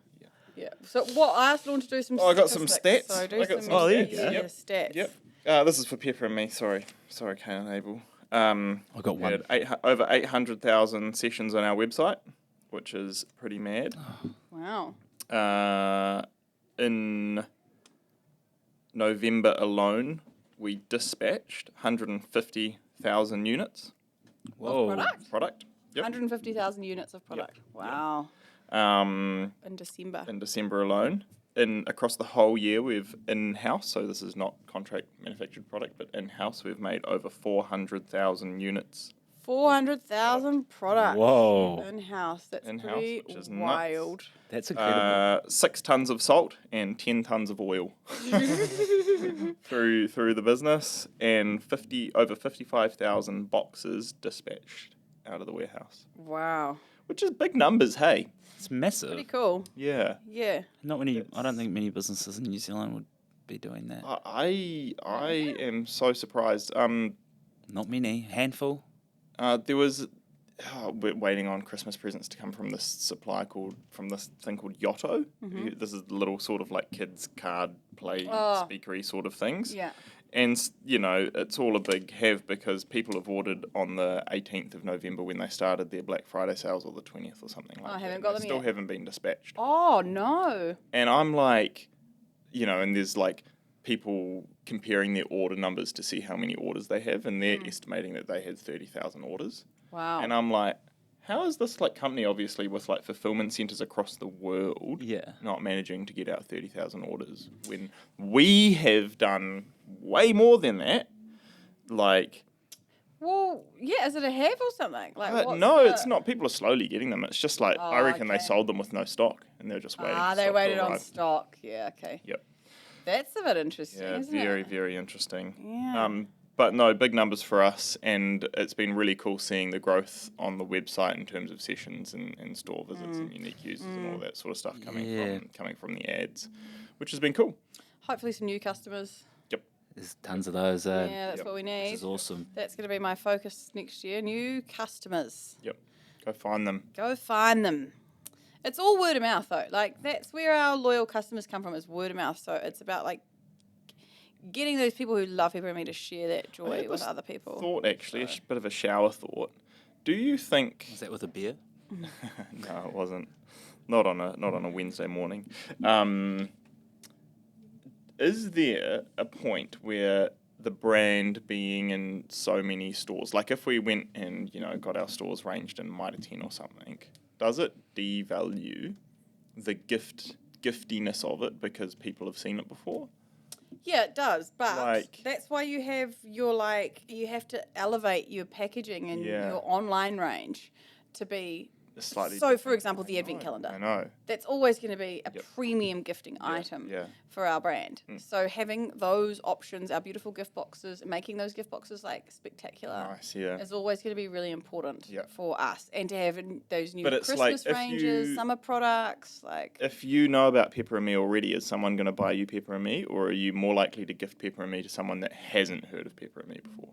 Yeah. So what I asked Dawn to do some. Oh, I got some statistics, stats. So do I got some Oh, there you stats. go. Yeah, stats. Yep. This is for Pepper and me. Sorry, Kane and Abel. I got We one. had over 800,000 sessions on our website, which is pretty mad. Wow. In November alone, we dispatched 150,000 units Whoa. product. Yep. 150,000 units of product. Wow. In In December. December alone. Across the whole year, we've in-house, so this is not contract manufactured product, but in-house, we've made over 400,000 units. 400,000 product. Whoa. In house. That's In-house, pretty which is wild. That's incredible. 6 tons of salt and 10 tons of oil through the business, and over 55,000 boxes dispatched out of the warehouse, Wow. which is big numbers. Hey, It's massive. Pretty cool. yeah. Yeah. Not many. I don't think many businesses in New Zealand would be doing that. I am so surprised. Not many. Handful. There was. We're waiting on Christmas presents to come from this supplier from this thing called Yotto. This is little sort of like kids card play speakery sort of things. Yeah. And, you know, it's all a big have because people have ordered on the 18th of November when they started their Black Friday sales, or the 20th or something like that. haven't and got they them still yet. haven't been dispatched. Oh, no. And I'm like, you know, and there's like people comparing their order numbers to see how many orders they have, and they're estimating that they had 30,000 orders. Wow. And I'm like, how is this like company, obviously with like fulfillment centers across the world, not managing to get out 30,000 orders when we have done way more than that? Like, Well, yeah, is it a have or something? Like, no, it's not. People are slowly getting them. It's just like, I Oh, reckon they okay. sold them with no stock, and they're just waiting for they stock waited to on arrive. stock. Yeah, okay. Yep. That's a bit interesting, Yeah, isn't very, it? very interesting. Yeah. But no, big numbers for us, and it's been really cool seeing the growth on the website in terms of sessions and store visits and unique users and all that sort of stuff coming from the ads, which has been cool. Hopefully some new customers. Yep. There's tons of those. Yeah, that's what we need. Which is awesome. That's going to be my focus next year. New customers. Yep. Go find them. Go find them. It's all word of mouth, though. Like, that's where our loyal customers come from, is word of mouth. So it's about, like, getting those people who love Pepper and Me to share that joy with other people. Thought, actually, a bit of a shower thought. Do you think... Is that with a beer? No, it wasn't. Not on a Wednesday morning. Is there a point where the brand being in so many stores, like if we went and, got our stores ranged in Mitre 10 or something, does it devalue the giftiness of it because people have seen it before? Yeah, it does, but Like- that's why you have you have to elevate your packaging and your online range to be Slightly so, for different. example, the Advent I calendar. know. That's always going to be a premium gifting item yeah. for our brand. So having those options, our beautiful gift boxes, and making those gift boxes like spectacular Nice, yeah. is always going to be really important Yeah. for us. And to have those new But it's like, Christmas if ranges, you- summer products, like... If you know about Pepper and Me already, is someone going to buy you Pepper and Me, or are you more likely to gift Pepper and Me to someone that hasn't heard of Pepper and Me before?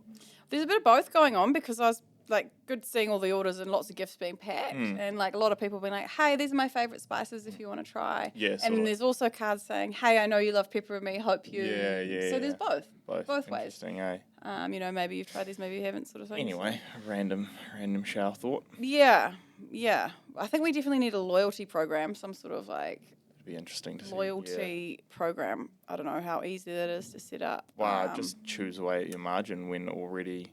There's a bit of both going on, because I was like good seeing all the orders and lots of gifts being packed, and like a lot of people being like, hey, these are my favourite spices if you want to try. Yeah, and sort then of. there's also cards saying, hey, I know you love Pepper and Me, hope you... Yeah. So there's both ways. Interesting, eh? Maybe you've tried these, maybe you haven't, sort of thing. Anyway, random shower thought. Yeah. I think we definitely need a loyalty program, some sort of like It'd be interesting to see. loyalty program. I don't know how easy that is to set up. Wow, just choose away at your margin when already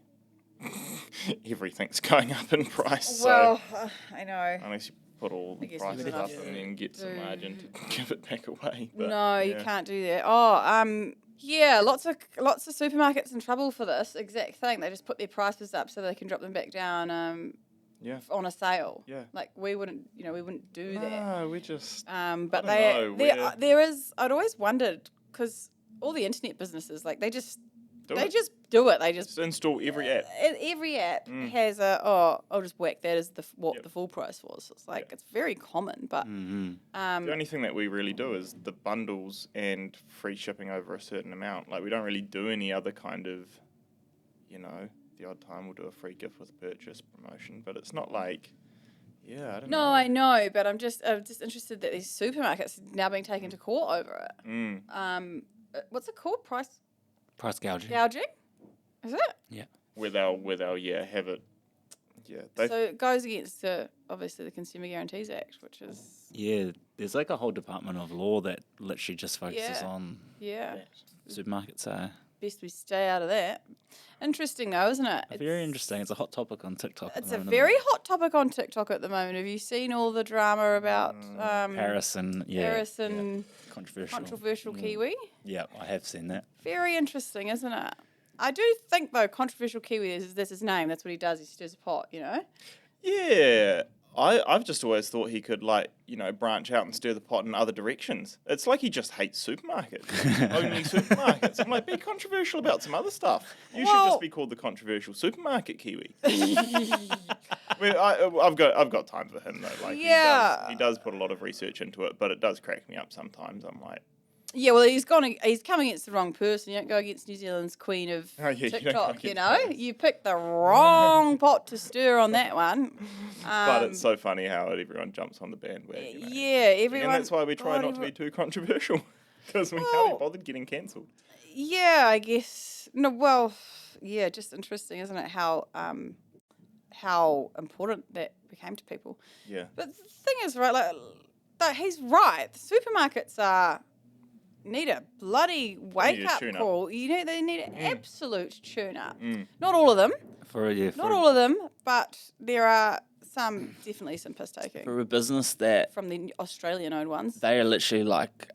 everything's going up in price. Well, So I know. unless you put all the guess prices you'd up have and then get some to- margin to give it back away. But, No, you yeah. can't do that. Yeah, lots of supermarkets in trouble for this exact thing. They just put their prices up so they can drop them back down Yeah. on a sale. Yeah. Like we wouldn't do that. No, we just. But I don't know, there is. I'd always wondered, because all the internet businesses, like they just Do they it. just do it. They just Just install every app. every app Mm. has I'll just whack that as what Yep. the full price was. It's like it's very common, but The only thing that we really do is the bundles and free shipping over a certain amount. Like, we don't really do any other kind of, the odd time we'll do a free gift with purchase promotion, but it's not like, I don't know. no, I know. But I'm just interested that these supermarkets are now being taken to court over it. Mm. What's it called? Price Price gouging? Is it? With our have it. Yeah. They, So it goes against obviously the Consumer Guarantees Act, which is Yeah, there's like a whole department of law that literally just focuses Yeah. on yeah. supermarkets. Best we stay out of that. Interesting though, isn't it? Very interesting. It's a hot topic on TikTok. at It's the a moment, very hot topic on TikTok at the moment. Have you seen all the drama about Paris and Paris and controversial. controversial Kiwi? Yeah, I have seen that. Very interesting, isn't it? I do think though, controversial Kiwi that's his name. That's what he does. He stirs a pot, yeah. I've just always thought he could, branch out and stir the pot in other directions. It's like he just hates supermarkets. Only supermarkets. I'm like, be controversial about some other stuff. You should Well- just be called the controversial supermarket Kiwi. I've got time for him though. Like, Yeah. he does put a lot of research into it, but it does crack me up sometimes. I'm like, Yeah, well, he's coming against the wrong person. You don't go against New Zealand's queen of Oh, yeah, you don't go TikTok, against her. You picked the wrong pot to stir on that one. but it's so funny how everyone jumps on the bandwagon. eh? Yeah, everyone. And that's why we try God, not to be too controversial, because we can't Well- be bothered getting cancelled. Yeah, I guess. No, well, yeah, just interesting, isn't it? How important that became to people. Yeah. But the thing is, right? Like he's right. The supermarkets are need a bloody wake up tune-up. call. They need an absolute tune up. Not all of them. Not all of them, but there are definitely some piss taking For a business that from the Australian-owned ones. they are literally like,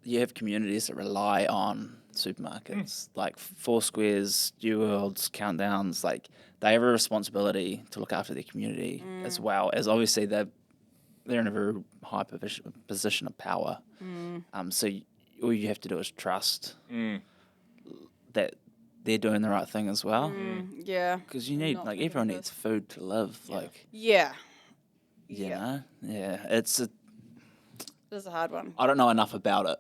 you have communities that rely on supermarkets, like Foursquares, New Worlds, Countdowns. Like they have a responsibility to look after their community as well as obviously they're in a very high position of power. So all you have to do is trust that they're doing the right thing as well. Yeah. Because you need, Not like, thinking everyone of needs food to live. Like, Yeah. you know, it's a. This is a hard one. I don't know enough about it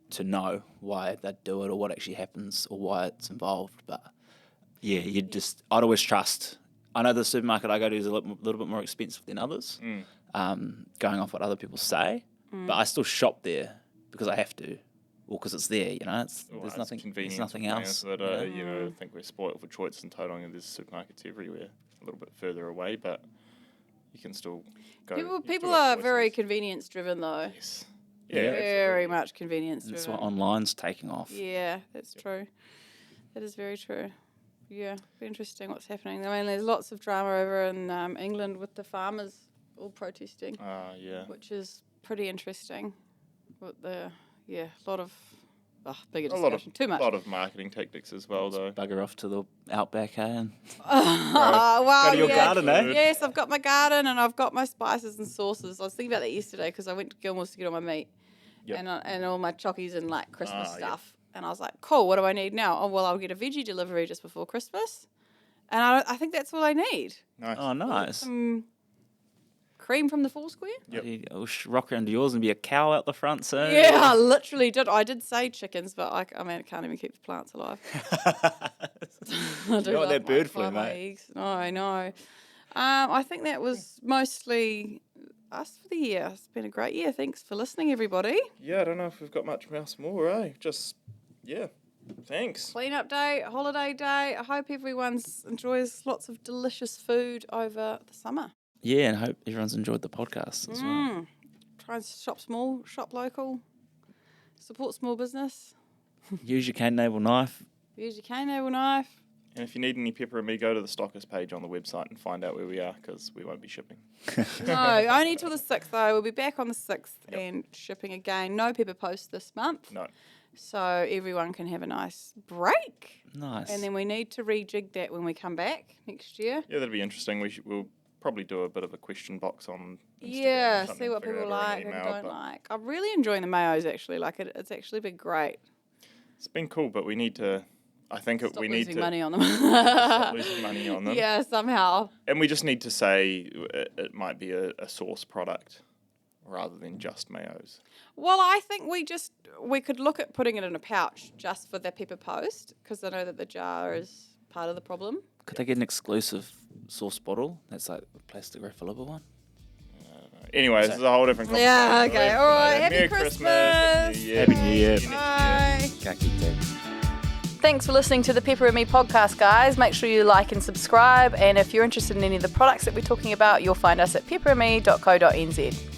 to know why they do it or what actually happens or why it's involved. But yeah, I'd always trust. I know the supermarket I go to is a little bit more expensive than others, going off what other people say. But I still shop there because I have to, or because it's there. You know, there's nothing else. That, I think we're spoiled for choice in Tauranga, and there's supermarkets everywhere, a little bit further away, but you can still go. People are very convenience driven though. Yes. Yeah, Very much convenience driven. That's what online's taking off. Yeah, that's true. That is very true. Yeah, be interesting what's happening. I mean, there's lots of drama over in England with the farmers all protesting. Which is pretty interesting. With a lot of bigger discussion. Too much. A lot of marketing tactics as well, though. Bugger off to the outback, And go to your garden, eh? Yes, I've got my garden and I've got my spices and sauces. I was thinking about that yesterday because I went to Gilmore's to get all my meat and all my chockies and like Christmas stuff. And I was like, cool, what do I need now? Oh, well, I'll get a veggie delivery just before Christmas. And I think that's all I need. Nice. Oh, nice. Cream from the Foursquare. Yep. I'll rock around to yours and be a cow out the front soon. Yeah, I literally did. I did say chickens, but I can't even keep the plants alive. You don't want that bird flu, mate. Eggs. No, I know. I think that was mostly us for the year. It's been a great year. Thanks for listening, everybody. Yeah, I don't know if we've got much else more, eh? Just, thanks. Clean up day, holiday day. I hope everyone enjoys lots of delicious food over the summer. Yeah, and I hope everyone's enjoyed the podcast as well. Try and shop small, shop local, support small business. Use your cane navel knife. Use your cane navel knife. And if you need any pepper and me, go to the stockers page on the website and find out where we are, because we won't be shipping. No, only till the 6th though. We'll be back on the 6th and shipping again. No pepper post this month. No. So everyone can have a nice break. Nice. And then we need to rejig that when we come back next year. Yeah, that'd be interesting. We'll probably do a bit of a question box on Instagram. Yeah, or something, see what figure people out or an like and email, don't but like. I'm really enjoying the mayos actually. Like it's actually been great. It's been cool, but we need to. I think Stop we need losing to money on them. stop losing money on them. Yeah, somehow. And we just need to say it might be a source product rather than just mayos. Well, I think we could look at putting it in a pouch just for the pepper post because I know that the jar is part of the problem. Could they get an exclusive sauce bottle? That's like a plastic refillable one. Anyway, this is a whole different conversation. Yeah, okay. All right. Happy Merry Christmas. Happy New Year. Bye. Ka kite. Thanks for listening to the Pepper and Me podcast, guys. Make sure you like and subscribe. And if you're interested in any of the products that we're talking about, you'll find us at pepperandme.co.nz.